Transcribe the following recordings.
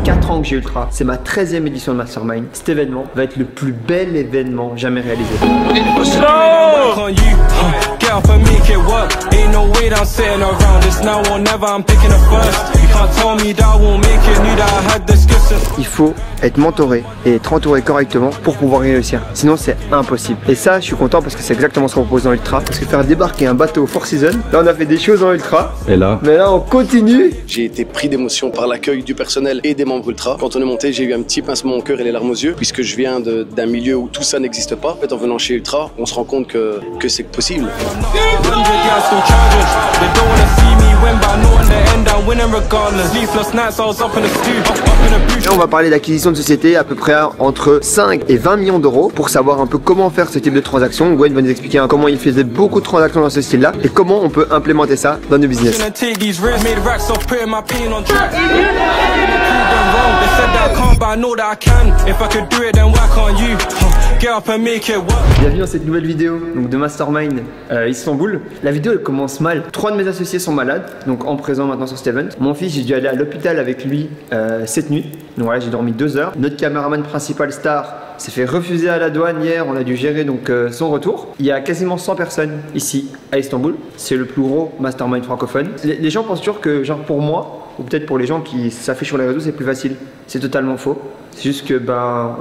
4 ans que j'ai Ultra, c'est ma 13e édition de Mastermind. Cet événement va être le plus bel événement jamais réalisé. Il faut être mentoré et être entouré correctement pour pouvoir réussir. Sinon c'est impossible. Et ça je suis content parce que c'est exactement ce qu'on propose dans Ultra. Parce que faire débarquer un bateau 4 Seasons, là on a fait des choses en Ultra. Et là, mais là on continue. J'ai été pris d'émotion par l'accueil du personnel et des membres Ultra. Quand on est monté, j'ai eu un petit pincement au cœur et les larmes aux yeux, puisque je viens d'un milieu où tout ça n'existe pas. En fait, en venant chez Ultra, on se rend compte que c'est possible. Et on va parler d'acquisition de société à peu près entre 5 et 20 millions d'euros pour savoir un peu comment faire ce type de transaction. Gwen va nous expliquer comment il faisait beaucoup de transactions dans ce style-là et comment on peut implémenter ça dans nos business. Bienvenue dans cette nouvelle vidéo donc de Mastermind Istanbul. La vidéo elle commence mal. 3 de mes associés sont malades, donc en présent maintenant sur cet event. Mon fils, j'ai dû aller à l'hôpital avec lui cette nuit. Donc voilà, j'ai dormi 2 heures. Notre caméraman principal Star s'est fait refuser à la douane hier. On a dû gérer donc son retour. Il y a quasiment 100 personnes ici à Istanbul. C'est le plus gros Mastermind francophone. Les gens pensent toujours que genre pour moi, ou peut-être pour les gens qui s'affichent sur les réseaux, c'est plus facile. C'est totalement faux. C'est juste que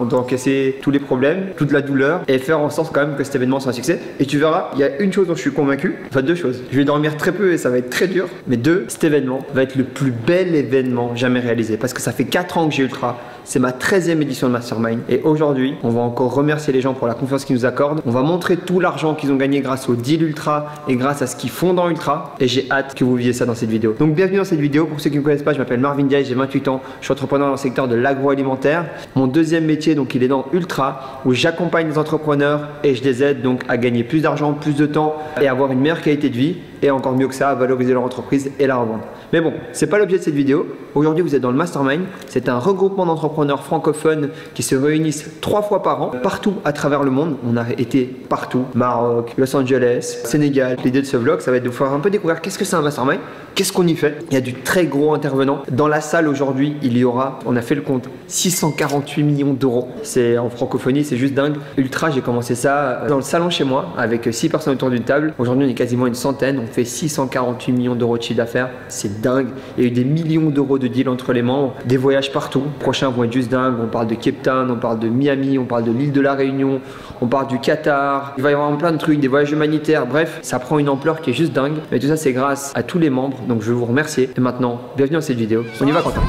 on doit encaisser tous les problèmes, toute la douleur et faire en sorte quand même que cet événement soit un succès. Et tu verras, il y a une chose dont je suis convaincu, enfin 2 choses. Je vais dormir très peu et ça va être très dur. Mais 2, cet événement va être le plus bel événement jamais réalisé. Parce que ça fait 4 ans que j'ai Ultra. C'est ma 13e édition de Mastermind. Et aujourd'hui, on va encore remercier les gens pour la confiance qu'ils nous accordent. On va montrer tout l'argent qu'ils ont gagné grâce au deal Ultra et grâce à ce qu'ils font dans Ultra. Et j'ai hâte que vous viviez ça dans cette vidéo. Donc bienvenue dans cette vidéo. Pour ceux qui ne me connaissent pas, je m'appelle Marvin Diaz, j'ai 28 ans. Je suis entrepreneur dans le secteur de l'agroalimentaire. Mon deuxième métier, donc il est dans Ultra, où j'accompagne les entrepreneurs et je les aide donc à gagner plus d'argent, plus de temps et avoir une meilleure qualité de vie. Et encore mieux que ça, à valoriser leur entreprise et la revendre. Mais bon, c'est pas l'objet de cette vidéo. Aujourd'hui, vous êtes dans le Mastermind. C'est un regroupement d'entrepreneurs francophones qui se réunissent 3 fois par an, partout à travers le monde. On a été partout, Maroc, Los Angeles, Sénégal. L'idée de ce vlog, ça va être de vous faire un peu découvrir qu'est-ce que c'est un Mastermind, qu'est-ce qu'on y fait. Il y a du très gros intervenant. Dans la salle aujourd'hui, il y aura, on a fait le compte, 648 millions d'euros. C'est en francophonie, c'est juste dingue. Ultra, j'ai commencé ça dans le salon chez moi avec 6 personnes autour d'une table. Aujourd'hui, on est quasiment une centaine. On fait 648 millions d'euros de chiffre d'affaires. C'est dingue. Il y a eu des millions d'euros de deals entre les membres, des voyages partout. Les prochains vont être juste dingues. On parle de Cape Town, on parle de Miami, on parle de l'île de la Réunion, on parle du Qatar. Il va y avoir plein de trucs, des voyages humanitaires. Bref, ça prend une ampleur qui est juste dingue. Mais tout ça, c'est grâce à tous les membres. Donc, je veux vous remercier. Et maintenant, bienvenue dans cette vidéo. On y va, Quentin.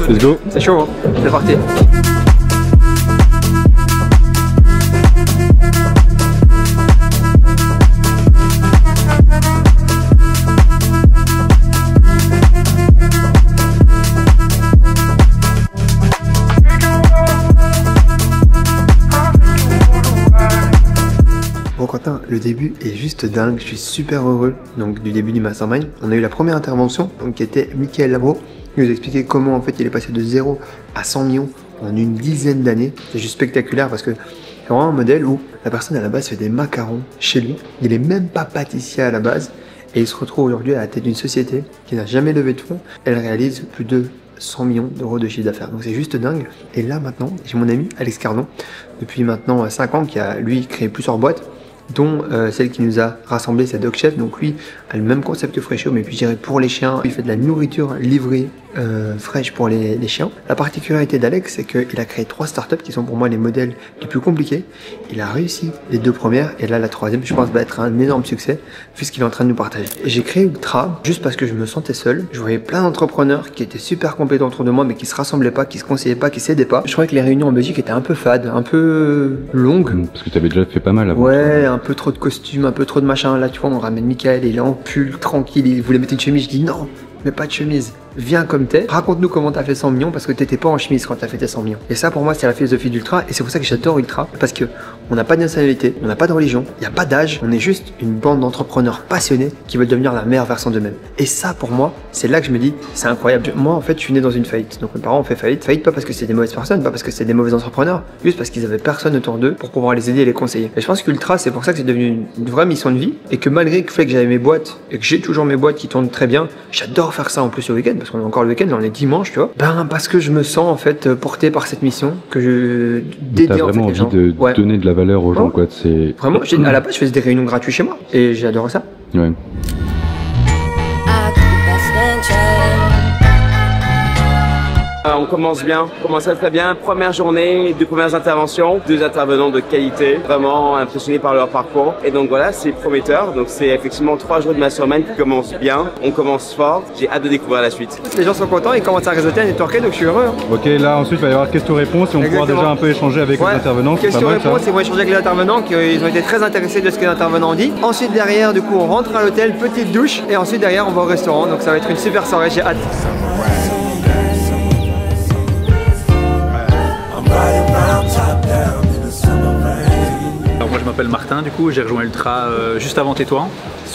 let's go. C'est chaud, hein? C'est parti. Bon Quentin, le début est juste dingue, je suis super heureux donc du début du Mastermind. On a eu la première intervention donc, qui était Michael Labro, qui nous expliquait comment en fait il est passé de 0 à 100 millions en une dizaine d'années. C'est juste spectaculaire parce que c'est vraiment un modèle où la personne à la base fait des macarons chez lui, il est même pas pâtissier à la base et il se retrouve aujourd'hui à la tête d'une société qui n'a jamais levé de fonds. Elle réalise plus de 100 millions d'euros de chiffre d'affaires. Donc c'est juste dingue. Et là maintenant, j'ai mon ami Alex Cardon, depuis maintenant 5 ans, qui a lui créé plusieurs boîtes, dont celle qui nous a rassemblé, c'est Dog Chef. Donc lui a le même concept que Fresho, mais puis je dirais pour les chiens. Il fait de la nourriture livrée fraîche pour les chiens. La particularité d'Alex, c'est qu'il a créé 3 startups qui sont pour moi les modèles les plus compliqués. Il a réussi les 2 premières et là la 3e, je pense, va être un énorme succès puisqu'il est en train de nous partager. J'ai créé Ultra juste parce que je me sentais seul. Je voyais plein d'entrepreneurs qui étaient super compétents autour de moi, mais qui se rassemblaient pas, qui se conseillaient pas, qui s'aidaient pas. Je trouvais que les réunions en Belgique étaient un peu fades, un peu longues. Parce que tu avais déjà fait pas mal avant. Ouais, un peu trop de costumes, un peu trop de machin. Là, tu vois, on ramène Michael, il est en pull, tranquille, il voulait mettre une chemise. Je dis non, mais pas de chemise. Viens comme t'es, raconte-nous comment t'as fait 100 millions parce que t'étais pas en chemise quand t'as fait tes 100 millions. Et ça pour moi c'est la philosophie d'Ultra et c'est pour ça que j'adore Ultra parce que on n'a pas de nationalité, on n'a pas de religion, il n'y a pas d'âge, on est juste une bande d'entrepreneurs passionnés qui veulent devenir la meilleure version d'eux-mêmes. Et ça pour moi, c'est là que je me dis, c'est incroyable. Moi en fait je suis né dans une faillite, donc mes parents ont fait faillite. Faillite pas parce que c'est des mauvaises personnes, pas parce que c'est des mauvais entrepreneurs, juste parce qu'ils avaient personne autour d'eux pour pouvoir les aider et les conseiller. Et je pense qu'Ultra c'est pour ça que c'est devenu une vraie mission de vie et que malgré le fait que j'avais mes boîtes et que j'ai toujours mes boîtes qui tournent très bien, j'adore faire ça en plus au week-end parce qu'on est encore le week-end, on est dimanche, tu vois. Ben parce que je me sens en fait porté par cette mission que je dédie T'as vraiment envie de donner de la valeur aux gens, quoi. C'est vraiment. À la base, je faisais des réunions gratuites chez moi et j'ai adoré ça. Ouais. On commence bien, on commence très bien. Première journée, 2 premières interventions, 2 intervenants de qualité, vraiment impressionnés par leur parcours. Et donc voilà, c'est prometteur. Donc c'est effectivement 3 jours de mastermind qui commencent bien. On commence fort. J'ai hâte de découvrir la suite. Les gens sont contents, ils commencent à réseauter, à networker, donc je suis heureux. Ok, là ensuite il va y avoir questions-réponses et on pourra déjà un peu échanger avec les intervenants. Questions-réponses, ils vont échanger avec les intervenants, ils ont été très intéressés de ce que l'intervenant ont dit. Ensuite derrière, du coup, on rentre à l'hôtel, petite douche, et ensuite derrière, on va au restaurant. Donc ça va être une super soirée, j'ai hâte. Alors moi je m'appelle Martin, du coup j'ai rejoint Ultra juste avant Tétouan.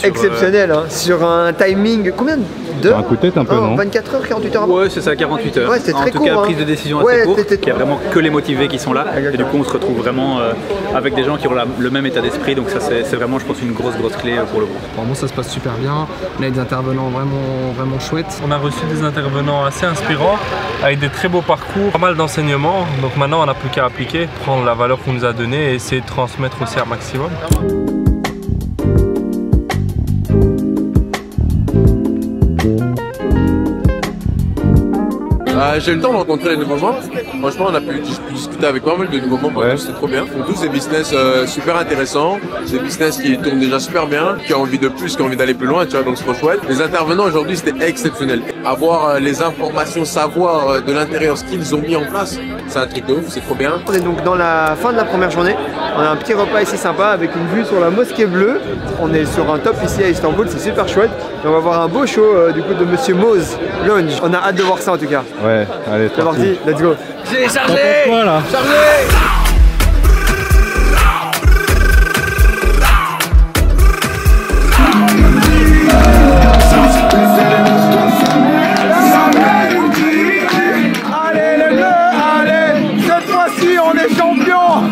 Exceptionnel, hein, sur un timing, combien d'heures? Un coup de tête un peu, non? 24 heures, 48 heures? Ouais, c'est ça, 48 heures. Ouais, c'est très court. En tout cas, hein. prise de décision assez courte, il n'y a vraiment que les motivés qui sont là. Exactement. Et du coup, on se retrouve vraiment avec des gens qui ont le même état d'esprit. Donc ça, c'est vraiment, je pense, une grosse clé pour le groupe. Pour moi, ça se passe super bien. On a des intervenants vraiment chouettes. On a reçu des intervenants assez inspirants, avec des très beaux parcours, pas mal d'enseignements. Donc maintenant, on n'a plus qu'à appliquer, prendre la valeur qu'on nous a donnée et essayer de transmettre aussi un maximum. J'ai eu le temps de rencontrer les nouveaux membres. Franchement, on a pu discuter avec pas mal de nouveaux membres. Ouais. C'était trop bien. Ils ont tous des business super intéressants, des business qui tournent déjà super bien, qui ont envie de plus, qui ont envie d'aller plus loin, tu vois, donc c'est trop chouette. Les intervenants aujourd'hui, c'était exceptionnel. Avoir les informations, savoir de l'intérieur ce qu'ils ont mis en place, c'est un truc de ouf, c'est trop bien. On est donc dans la fin de la première journée. On a un petit repas ici sympa avec une vue sur la mosquée bleue. On est sur un top ici à Istanbul, c'est super chouette. Et on va voir un beau show du coup de Monsieur Moz Lounge. On a hâte de voir ça en tout cas. Ouais, allez, c'est parti, let's go. J'ai chargé! Quoi, là? Chargé! Allez les bleus, allez! Cette fois-ci, on est champions!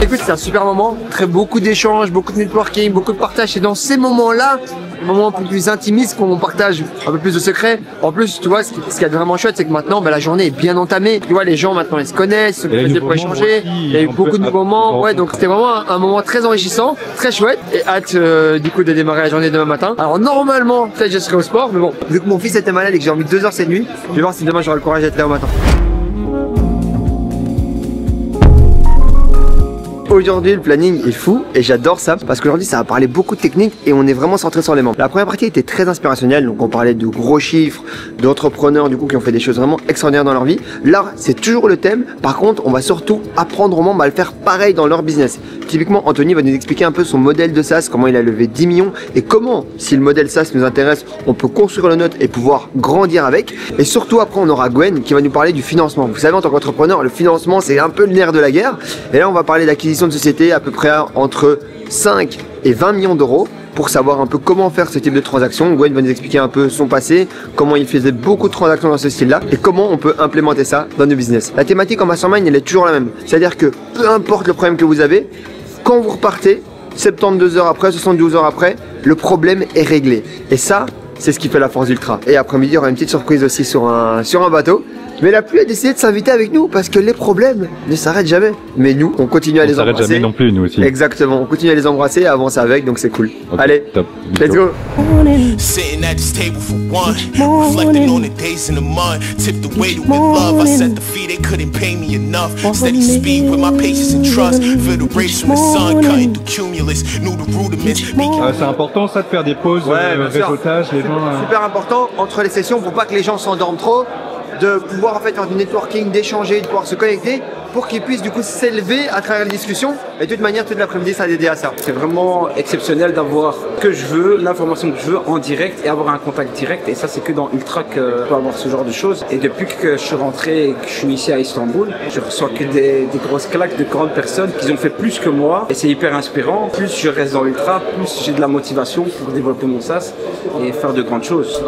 Écoute, c'est un super moment, beaucoup d'échanges, beaucoup de networking, beaucoup de partage. Et dans ces moments-là, les moments un peu plus intimistes, qu'on partage un peu plus de secrets. En plus, tu vois, ce qui est vraiment chouette, c'est que maintenant, la journée est bien entamée. Tu vois, les gens maintenant, ils se connaissent, ils se connaissent pour échanger. Il y a eu beaucoup de nouveaux moments. Ouais, donc c'était vraiment un moment très enrichissant, très chouette. Et hâte, du coup, de démarrer la journée demain matin. Alors, normalement, peut-être je serai au sport, mais bon, vu que mon fils était malade et que j'ai dormi 2 heures cette nuit, je vais voir si demain j'aurai le courage d'être là au matin. Aujourd'hui, le planning est fou et j'adore ça parce qu'aujourd'hui, ça va parler beaucoup de techniques et on est vraiment centré sur les membres. La première partie était très inspirationnelle, donc on parlait de gros chiffres, d'entrepreneurs du coup qui ont fait des choses vraiment extraordinaires dans leur vie. Là, c'est toujours le thème. Par contre, on va surtout apprendre aux membres à le faire pareil dans leur business. Typiquement, Anthony va nous expliquer un peu son modèle de SaaS, comment il a levé 10 millions et comment, si le modèle SaaS nous intéresse, on peut construire le nôtre et pouvoir grandir avec. Et surtout, après, on aura Gwen qui va nous parler du financement. Vous savez, en tant qu'entrepreneur, le financement, c'est un peu le nerf de la guerre. Et là, on va parler d'acquisition de société à peu près entre 5 et 20 millions d'euros pour savoir un peu comment faire ce type de transaction. Gwen va nous expliquer un peu son passé, comment il faisait beaucoup de transactions dans ce style-là et comment on peut implémenter ça dans nos business. La thématique en mastermind, elle est toujours la même. C'est-à-dire que peu importe le problème que vous avez, quand vous repartez, 72 heures après, 72 heures après, le problème est réglé. Et ça, c'est ce qui fait la force d'Ultra. Et après-midi, il y aura une petite surprise aussi sur un bateau. Mais la pluie a décidé de s'inviter avec nous parce que les problèmes ne s'arrêtent jamais. Mais nous, on continue à les embrasser. On s'arrête jamais non plus, nous aussi. Exactement, on continue à les embrasser et à avancer avec, donc c'est cool. Okay, allez, top. Let's go. Sitting at this table for one, reflecting on the days in the mud, tipped away to love. I set the fee, they couldn't pay me enough. Steady speed with my patience and trust. Feel the race from the sun, cutting through cumulus. Knew the rudiments. C'est important ça de faire des pauses, réseautage, les gens. Super important entre les sessions pour pas que les gens s'endorment trop. de pouvoir en fait faire du networking, d'échanger, de pouvoir se connecter pour qu'ils puissent du coup s'élever à travers les discussions. Et de toute manière, toute l'après-midi, ça a aidé à ça. C'est vraiment exceptionnel d'avoir ce que je veux, l'information que je veux en direct et avoir un contact direct. Et ça, c'est que dans Ultra que je peux avoir ce genre de choses. Et depuis que je suis rentré et que je suis ici à Istanbul, je reçois que des grosses claques de grandes personnes qui ont fait plus que moi. Et c'est hyper inspirant. Plus je reste dans Ultra, plus j'ai de la motivation pour développer mon SaaS et faire de grandes choses.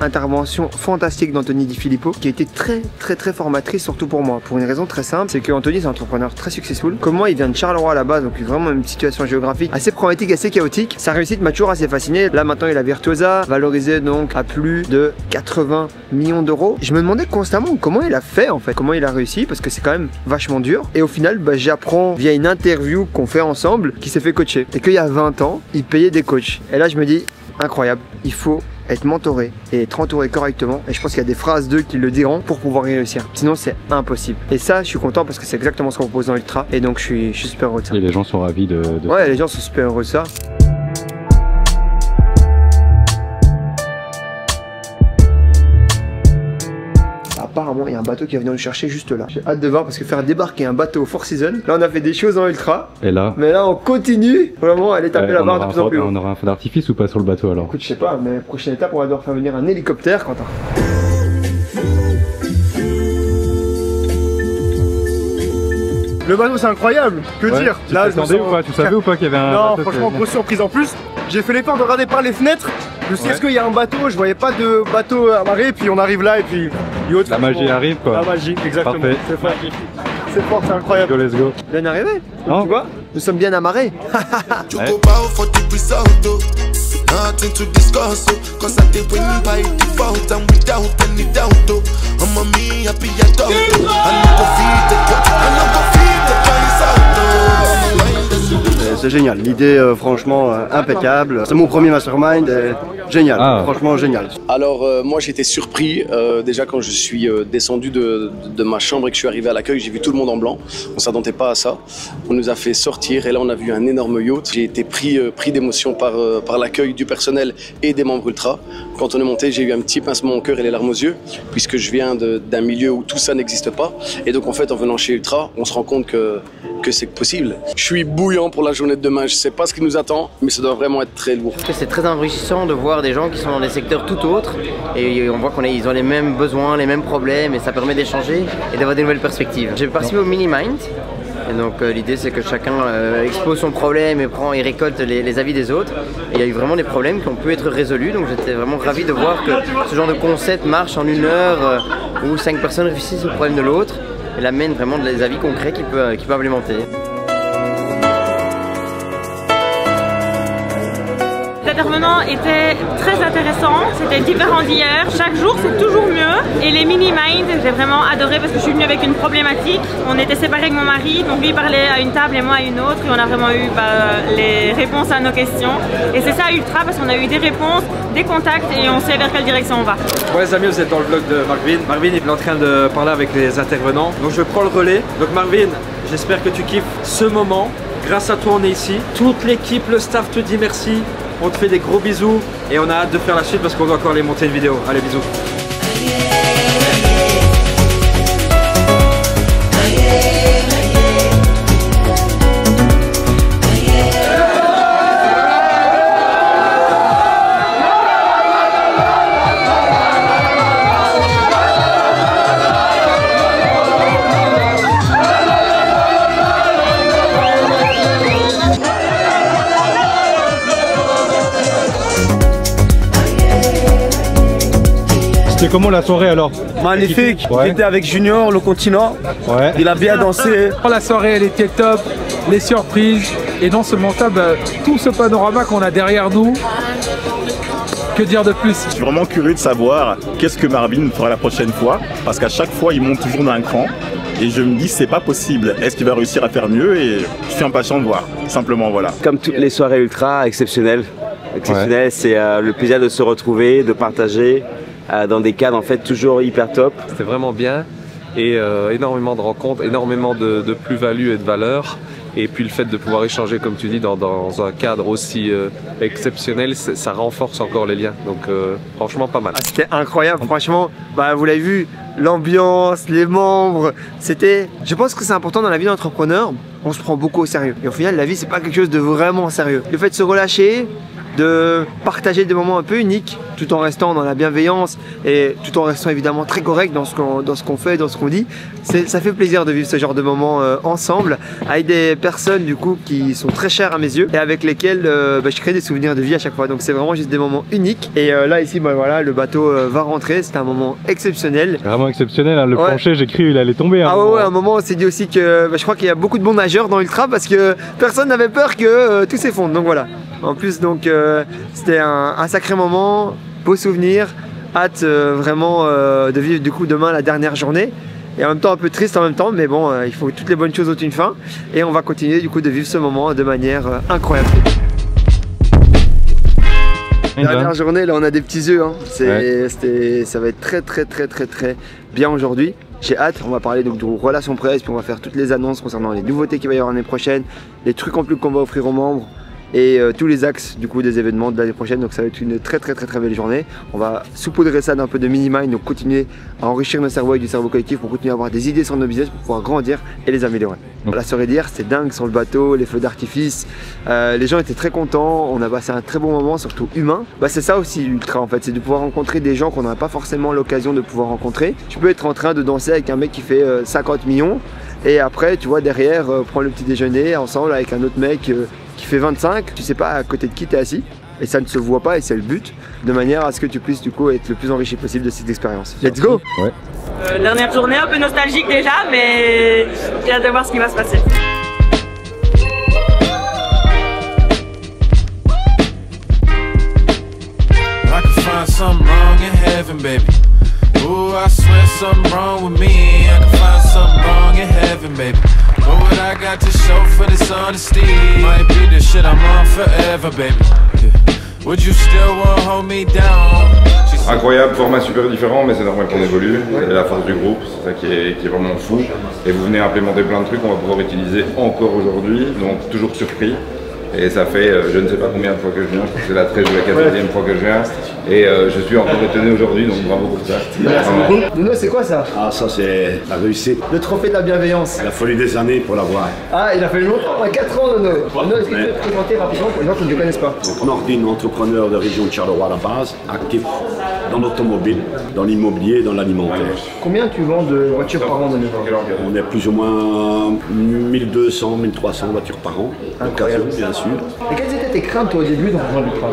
Intervention fantastique d'Anthony Di Filippo qui a été très formatrice, surtout pour moi, pour une raison très simple, c'est que Anthony c'est un entrepreneur très successful. Comme moi, il vient de Charleroi à la base, donc vraiment une situation géographique assez problématique, assez chaotique. Sa réussite m'a toujours assez fasciné. Là maintenant il a Virtuosa, valorisé donc à plus de 80 millions d'euros. Je me demandais constamment comment il a fait en fait, comment il a réussi, parce que c'est quand même vachement dur. Et au final, j'apprends via une interview qu'on fait ensemble qu'il s'est fait coacher. Et qu'il y a 20 ans, il payait des coachs. Et là je me dis, incroyable, il faut être mentoré et être entouré correctement, et je pense qu'il y a des phrases d'eux qui le diront pour pouvoir y réussir, sinon c'est impossible. Et ça, je suis content parce que c'est exactement ce qu'on propose dans Ultra, et donc je suis super heureux de ça. Et les gens sont ravis de ouais, les gens sont super heureux de ça. Apparemment, il y a un bateau qui va venir nous chercher juste là. J'ai hâte de voir parce que faire débarquer un bateau au Four Seasons, là on a fait des choses en Ultra. Et là, mais là on continue vraiment à aller taper la barre de plus en plus haut. On aura un feu d'artifice ou pas sur le bateau alors? Écoute, je sais pas, mais prochaine étape, on va devoir faire venir un hélicoptère, Quentin. Le bateau c'est incroyable, que dire. Là, je me sens... ou pas? Tu savais ou pas qu'il y avait un non, bateau? Franchement, grosse surprise en plus. J'ai fait l'effort de regarder par les fenêtres. Je sais est-ce qu'il y a un bateau, je voyais pas de bateau amarré, puis on arrive là et puis la magie arrive quoi. La magie, exactement. Parfait. C'est fort. C'est fort, c'est incroyable. Let's go. Bien arrivé. Non. Tu vois, nous sommes bien amarrés. Nothing to discuss, cause I did win by default and without any doubt. I'm a me happy at all. I never feed the price out. C'est génial, l'idée franchement impeccable. C'est mon premier mastermind, génial, franchement génial. Alors moi j'étais surpris déjà quand je suis descendu de ma chambre et que je suis arrivé à l'accueil, j'ai vu tout le monde en blanc. On s'attendait pas à ça. On nous a fait sortir et là on a vu un énorme yacht. J'ai été pris d'émotion par l'accueil du personnel et des membres Ultra. Quand on est monté, j'ai eu un petit pincement au cœur et les larmes aux yeux, puisque je viens d'un milieu où tout ça n'existe pas. Et donc en fait en venant chez Ultra, on se rend compte que c'est possible. Je suis bouillant pour la journée de demain, je sais pas ce qui nous attend, mais ça doit vraiment être très lourd. C'est très enrichissant de voir des gens qui sont dans des secteurs tout autres et on voit qu'ils ont les mêmes besoins, les mêmes problèmes et ça permet d'échanger et d'avoir des nouvelles perspectives. J'ai participé au Mini Mind et donc l'idée c'est que chacun expose son problème et récolte les avis des autres. Et il y a eu vraiment des problèmes qui ont pu être résolus, donc j'étais vraiment ravi de voir que ce genre de concept marche en 1 heure où 5 personnes réussissent le problème de l'autre et l'amène vraiment des avis concrets qu'il peut implémenter. L'intervenant était très intéressant, c'était différent d'hier. Chaque jour c'est toujours mieux. Et les mini-minds, j'ai vraiment adoré parce que je suis venue avec une problématique. On était séparés avec mon mari, donc lui parlait à une table et moi à une autre. Et on a vraiment eu les réponses à nos questions. Et c'est ça Ultra parce qu'on a eu des réponses, des contacts et on sait vers quelle direction on va. Bon les amis, vous êtes dans le vlog de Marvin. Marvin est en train de parler avec les intervenants. Donc je prends le relais. Donc Marvin, j'espère que tu kiffes ce moment. Grâce à toi on est ici. Toute l'équipe, le staff te dit merci. On te fait des gros bisous et on a hâte de faire la suite parce qu'on doit encore aller monter une vidéo. Allez, bisous. C'était comment la soirée alors? Magnifique, j'étais avec Junior, le continent, il a bien dansé. La soirée elle était top, les surprises et non seulement ça, tout ce panorama qu'on a derrière nous, que dire de plus? Je suis vraiment curieux de savoir qu'est-ce que Marvin fera la prochaine fois, parce qu'à chaque fois il monte toujours d'un cran. Et je me dis c'est pas possible, est-ce qu'il va réussir à faire mieux? Et je suis impatient de voir, simplement voilà. Comme toutes les soirées Ultra, exceptionnelles, c'est le plaisir de se retrouver, de partager dans des cadres en fait toujours hyper top. C'était vraiment bien et énormément de rencontres, énormément de plus-value et de valeur. Et puis le fait de pouvoir échanger, comme tu dis, dans un cadre aussi exceptionnel, ça renforce encore les liens. Donc franchement pas mal. Ah, c'était incroyable, franchement, bah, vous l'avez vu, l'ambiance, les membres, c'était... Je pense que c'est important dans la vie d'entrepreneur, on se prend beaucoup au sérieux. Et au final, la vie, c'est pas quelque chose de vraiment sérieux. Le fait de se relâcher, de partager des moments un peu uniques, tout en restant dans la bienveillance et tout en restant évidemment très correct dans ce qu'on fait, dans ce qu'on dit, ça fait plaisir de vivre ce genre de moments ensemble avec des personnes du coup qui sont très chères à mes yeux et avec lesquelles bah, je crée des souvenirs de vie à chaque fois. Donc c'est vraiment juste des moments uniques. Et là ici, bah, voilà, le bateau va rentrer, c'était un moment exceptionnel. Vraiment exceptionnel, hein. Le plancher, j'ai cru il allait tomber. Ah ouais, à un moment on s'est dit aussi que bah, je crois qu'il y a beaucoup de bons nageurs dans l'ultra parce que personne n'avait peur que tout s'effondre. Donc voilà. En plus donc c'était un sacré moment, beau souvenir, hâte vraiment de vivre du coup demain la dernière journée et en même temps un peu triste en même temps, mais bon il faut toutes les bonnes choses ont une fin et on va continuer du coup de vivre ce moment de manière incroyable. Dernière journée, là on a des petits œufs, hein. Ça va être très bien aujourd'hui. J'ai hâte, on va parler donc de relations presse, puis on va faire toutes les annonces concernant les nouveautés qu'il va y avoir l'année prochaine, les trucs en plus qu'on va offrir aux membres et tous les axes du coup des événements de l'année prochaine. Donc ça va être une très belle journée. On va saupoudrer ça d'un peu de mini-mind, donc continuer à enrichir nos cerveaux avec du cerveau collectif pour continuer à avoir des idées sur nos business pour pouvoir grandir et les améliorer. Donc, la soirée d'hier c'était dingue sur le bateau, les feux d'artifice, les gens étaient très contents, on a passé un très bon moment, surtout humain. Bah, c'est ça aussi l'ultra en fait, c'est de pouvoir rencontrer des gens qu'on n'a pas forcément l'occasion de pouvoir rencontrer. Tu peux être en train de danser avec un mec qui fait 50 millions et après tu vois derrière prendre le petit déjeuner ensemble avec un autre mec qui fait 25, tu sais pas à côté de qui tu es assis et ça ne se voit pas et c'est le but, de manière à ce que tu puisses du coup être le plus enrichi possible de cette expérience. Let's go. Ouais. Dernière journée un peu nostalgique déjà, mais j'ai hâte de voir ce qui va se passer. Ooh, I swear something wrong with me. I can find something wrong in heaven, baby. But what I got to show for this honesty might be the shit I'm on forever, baby. Yeah. Would you still want to hold me down? Incroyable, format super différent, mais c'est normal qu'on évolue. C'est la force du groupe, c'est ça qui est vraiment fou. Et vous venez implémenter plein de trucs qu'on va pouvoir utiliser encore aujourd'hui, donc toujours surpris. Et ça fait je ne sais pas combien de fois que je viens, je crois que c'est la 13e ou la 14e fois que je viens. Et je suis encore étonné aujourd'hui, donc bravo pour ça. Merci beaucoup. Nuno, c'est quoi ça? Ah, ça c'est la réussite. Le trophée de la bienveillance. Il a fallu des années pour l'avoir. Ah, il a fallu longtemps, 4 ans Nuno. Nuno, est-ce que tu peux te présenter rapidement pour les gens qui ne te connaissent pas? Donc Nordine, entrepreneur de région de Charleroi à la base, actif dans l'automobile, dans l'immobilier et dans l'alimentaire. Combien tu vends de voitures par an, Nuno? On est plus ou moins 1200, 1300 voitures par an, d'occasion bien sûr. Et quelles étaient tes craintes toi, au début dans le l'ultra?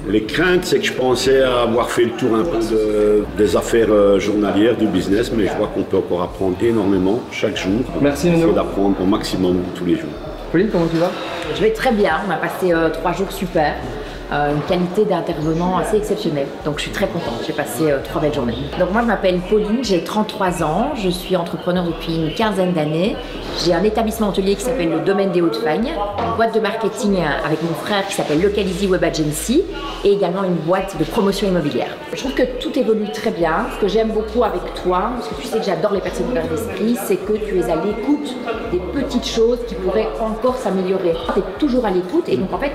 Les craintes, c'est que je pensais avoir fait le tour un peu des affaires journalières, du business, mais je vois qu'on peut encore apprendre énormément chaque jour. Merci Nuno. Il faut d'apprendre au maximum tous les jours. Pauline, comment tu vas? Je vais très bien, on a passé 3 jours super. Une qualité d'intervenant assez exceptionnelle. Donc je suis très contente, j'ai passé 3 belles journées. Donc moi je m'appelle Pauline, j'ai 33 ans, je suis entrepreneur depuis une quinzaine d'années. J'ai un établissement hôtelier qui s'appelle le Domaine des Hauts-de-Fagne, une boîte de marketing avec mon frère qui s'appelle Localizy Web Agency et également une boîte de promotion immobilière. Je trouve que tout évolue très bien. Ce que j'aime beaucoup avec toi, parce que tu sais que j'adore les personnes ouvertes d'esprit, c'est que tu es à l'écoute des petites choses qui pourraient encore s'améliorer. Tu es toujours à l'écoute et donc en fait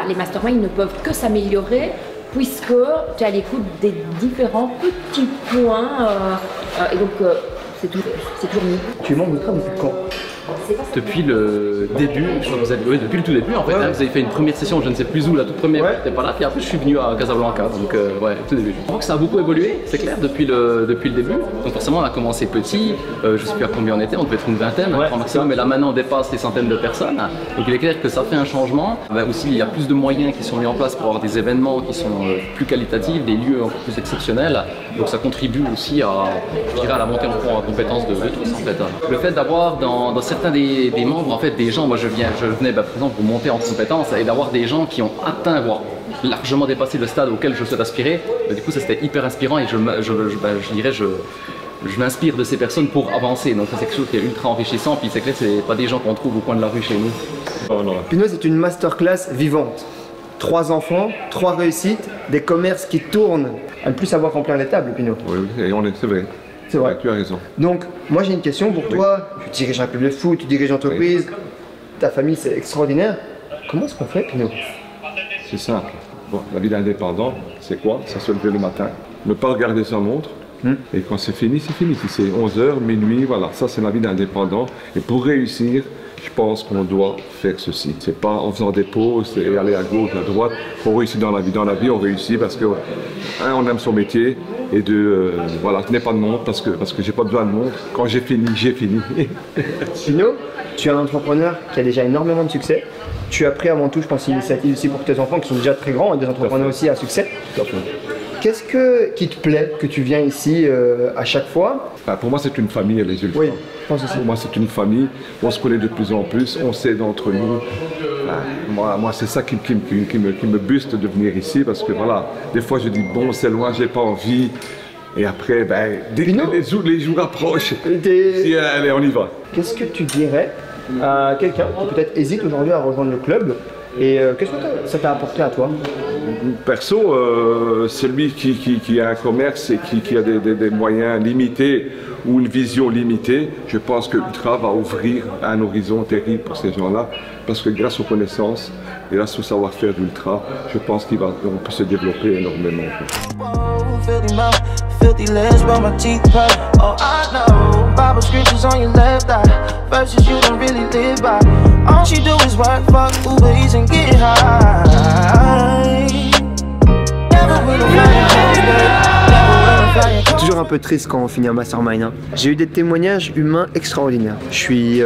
les masterminds ne peuvent que s'améliorer puisque tu es à l'écoute des différents petits points et donc c'est toujours mieux. Tu es membre d'Ultra depuis quand? Depuis le début, je crois que vous avez, oui, depuis le tout début en fait, hein, vous avez fait une première session, je ne sais plus où, la toute première, j'étais pas là, puis après je suis venu à Casablanca, donc ouais, tout début. Je crois que ça a beaucoup évolué, c'est clair, depuis le début, donc forcément on a commencé petit, je sais plus à combien on était, on devait être une vingtaine, grand maximum, mais là maintenant on dépasse les centaines de personnes, donc il est clair que ça fait un changement. Aussi il y a plus de moyens qui sont mis en place pour avoir des événements qui sont plus qualitatifs, des lieux encore plus exceptionnels, donc ça contribue aussi à, je dirais, à la montée en compétence de tous en fait. Le fait d'avoir dans certains des membres, en fait, des gens, moi je venais par exemple pour monter en compétence et d'avoir des gens qui ont atteint, voire largement dépassé le stade auquel je souhaite aspirer, du coup ça c'était hyper inspirant et je dirais je m'inspire de ces personnes pour avancer, donc ça c'est quelque chose qui est ultra enrichissant, puis c'est clair c'est pas des gens qu'on trouve au coin de la rue chez nous. Pinot, c'est une masterclass vivante. 3 enfants, 3 réussites, des commerces qui tournent, à ne plus savoir remplir les tables, Pinot. Oui, c'est vrai. C'est vrai. Tu as raison. Donc, moi j'ai une question pour toi. Tu diriges un club de foot, tu diriges une entreprise. ta famille c'est extraordinaire. Comment est-ce qu'on fait, Pino? C'est simple. Bon, la vie d'indépendant, c'est quoi? Ça se lever le matin, ne pas regarder sa montre, et quand c'est fini, c'est fini. Si c'est 11h, minuit, voilà, ça c'est la vie d'indépendant. Et pour réussir, je pense qu'on doit faire ceci. C'est pas en faisant des pauses et aller à gauche, à droite, qu'on réussit dans la vie. Dans la vie, on réussit parce que on aime son métier, et voilà, je n'ai pas de montre parce que j'ai pas besoin de montre. Quand j'ai fini, j'ai fini. Pino, tu es un entrepreneur qui a déjà énormément de succès. Tu as pris avant tout, je pense, l'initiative aussi pour tes enfants qui sont déjà très grands et des entrepreneurs aussi à succès. Qu'est-ce qui te plaît que tu viens ici à chaque fois? Pour moi, c'est une famille, les Ultras. Oui, je pense aussi. Pour moi, c'est une famille. On se connaît de plus en plus. On sait d'entre nous. Moi, c'est ça qui me buste de venir ici parce que voilà, des fois, je dis bon, c'est loin, j'ai pas envie. Et après, dès que les jours approchent, allez, on y va. Qu'est-ce que tu dirais à quelqu'un qui peut-être hésite aujourd'hui à rejoindre le club? Et qu'est-ce que ça t'a apporté à toi? Perso, celui qui a un commerce et qui a des moyens limités ou une vision limitée, je pense que Ultra va ouvrir un horizon terrible pour ces gens-là, parce que grâce aux connaissances et grâce au savoir-faire d'Ultra, je pense qu'on peut se développer énormément. Filthy legs, but my teeth pop. Oh, I know. Bible scriptures on your left eye. Verses you don't really live by. All she do is work, fuck, Uber Eats and get high. Never will C'est toujours un peu triste quand on finit un mastermind. Hein. J'ai eu des témoignages humains extraordinaires. Je suis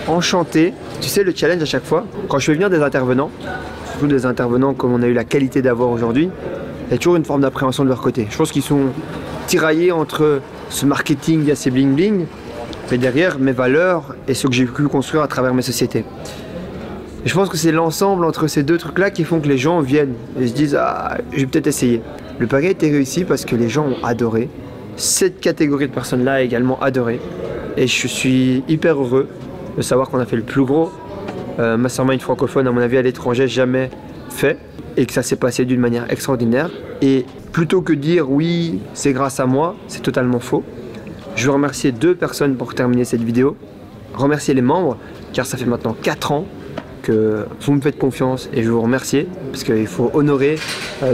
enchanté. Tu sais, le challenge à chaque fois, quand je fais venir des intervenants, surtout des intervenants comme on a eu la qualité d'avoir aujourd'hui, il y a toujours une forme d'appréhension de leur côté. Je pense qu'ils sont tiraillés entre ce marketing assez bling bling, mais derrière mes valeurs et ce que j'ai pu construire à travers mes sociétés. Et je pense que c'est l'ensemble entre ces deux trucs-là qui font que les gens viennent et se disent « Ah, je vais peut-être essayer ». Le pari a été réussi parce que les gens ont adoré. Cette catégorie de personnes-là a également adoré. Et je suis hyper heureux de savoir qu'on a fait le plus gros mastermind francophone, à mon avis, à l'étranger, jamais fait. Et que ça s'est passé d'une manière extraordinaire. Et plutôt que dire oui, c'est grâce à moi, c'est totalement faux. Je veux remercier deux personnes pour terminer cette vidéo. Remercier les membres, car ça fait maintenant 4 ans que vous me faites confiance et je vous remercie, parce qu'il faut honorer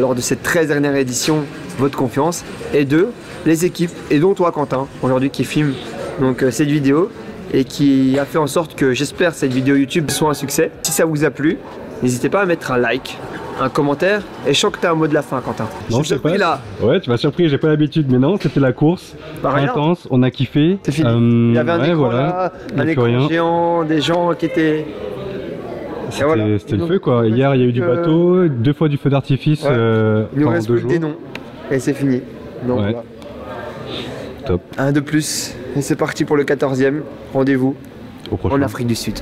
lors de cette 13e édition votre confiance. Et deux, les équipes, et dont toi Quentin, aujourd'hui qui filme donc, cette vidéo et qui a fait en sorte que j'espère cette vidéo YouTube soit un succès. Si ça vous a plu, n'hésitez pas à mettre un like, un commentaire, et je sens que tu as un mot de la fin, Quentin. Non, je sais pas. Là. Ouais, tu m'as surpris, j'ai pas l'habitude, mais non, c'était la course intense, on a kiffé. C'est fini. Il y avait un écran là, un écran géant, des gens qui étaient... C'était le feu quoi. Hier il y a eu du bateau, 2 fois du feu d'artifice. Il nous reste plus que des noms. Et c'est fini. Donc, voilà. Top. Un de plus. Et c'est parti pour le 14e. Rendez-vous en Afrique du Sud.